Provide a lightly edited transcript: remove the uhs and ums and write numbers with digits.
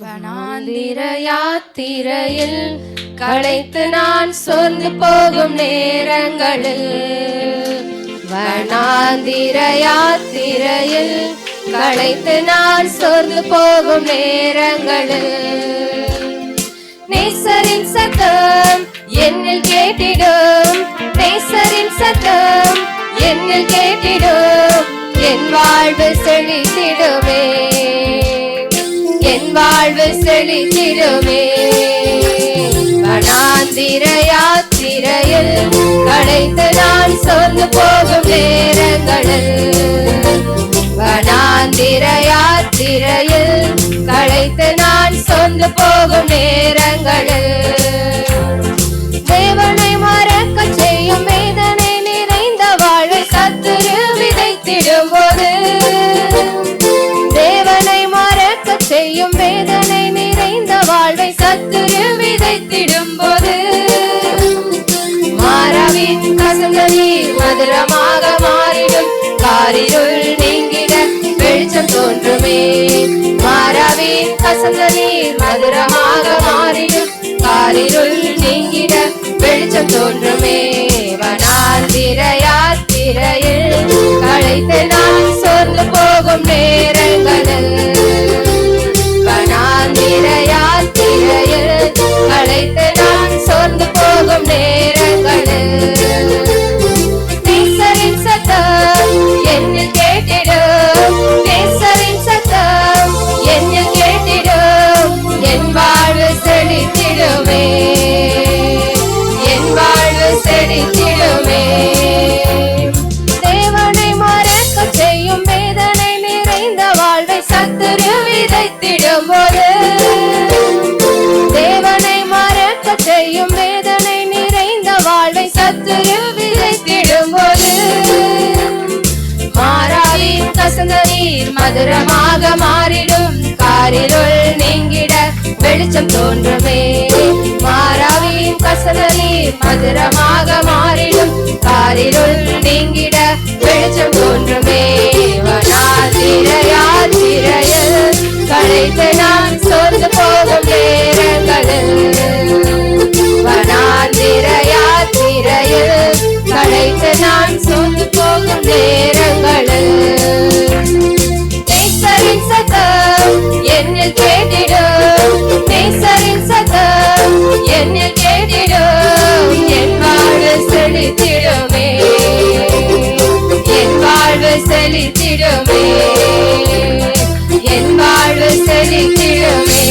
வனாந்திர யாத்திரையில் களைத்து நான் சோர்ந்து போகும் நேரங்களில், வனாந்திர யாத்திரையில் களைத்து நான் சோர்ந்து போகும் நேரங்களில், நேசரின் சத்தம் என்னில் கேட்டிடும், நேசரின் சத்தம் என்னில் கேட்டிடும், என் வாழ்வு செழித்திடுமே, என் வாழ்வு செழித்திடுமே. வனாந்திர யாத்திரையில் களைத்து நான் சோர்ந்து போகும் நேரங்களில், வனாந்திர யாத்திரையில் களைத்து நான் சோர்ந்து போகும் நேரங்களில், தேவனை மறக்க செய்யும் வேதனை நிறைந்த வாழ்வை சத்துரு விதைத்திடும் போது, தேவனை மறக்க செய்யும் வேதனை நிறைந்த வாழ்வை சத்துரு விதைத்திடும் போது, மாறாவின் கசந்த நீர் மதுரமாக மாறிடும், காரிருள் நீங்கிட வெளிச்சம் தோன்றுமே, மாறாவின் கசந்த நீர் மதுரமாக மாறிடும், காரிருள் நீங்கிட வெளிச்சம் தோன்றுமே. வனாந்திர யாத்திரையில் களைத்து நான் சோர்ந்து போகும் நேரங்களில், வனாந்திர யாத்திரையில் களைத்து நான் சோர்ந்து போகும் நேரங்களில், நேசரின் சத்தம் என்னில் கேட்டிடும், நேசரின் சத்தம் என்னில் கேட்டிடும், என் வாழ்வு செழித்திடுமே, என் வாழ்வு செழித்திடுமே. தேவனை மறக்க செய்யும் வேதனை நிறைந்த வாழ்வை சத்துரு விதைத்திடும் போது, தேவனை மறக்க செய்யும் வேதனை நிறைந்த வாழ்வை சத்துரு விதைத்திடும் போது, மாறாவின் கசந்த நீர் மதுரமாக மாறிடும், காரிருள் நீங்கிட வெளிச்சம் தோன்றுமே, மாறாவின் கசந்த நீர் மதுரமாக மாறிடும், காரிருள் நீங்கிட வெளிச்சம் தோன்றுமே. வனாந்திர யாத்திரையில் களைத்து நான் சோர்ந்து போகும் நேரங்களில், வனாந்திர யாத்திரையில் களைத்து நான் சோர்ந்து போகும் நேரங்களில், நேசரின் சத்தம் என்னில் கேட்டிடும், நேசரின் சத்தம் என்னில் கேட்டிடும், என் வாழ்வு செழித்திடுமே, என் வாழ்வு செழித்திடுமே, என் வாழ்வு செழித்திடுமே.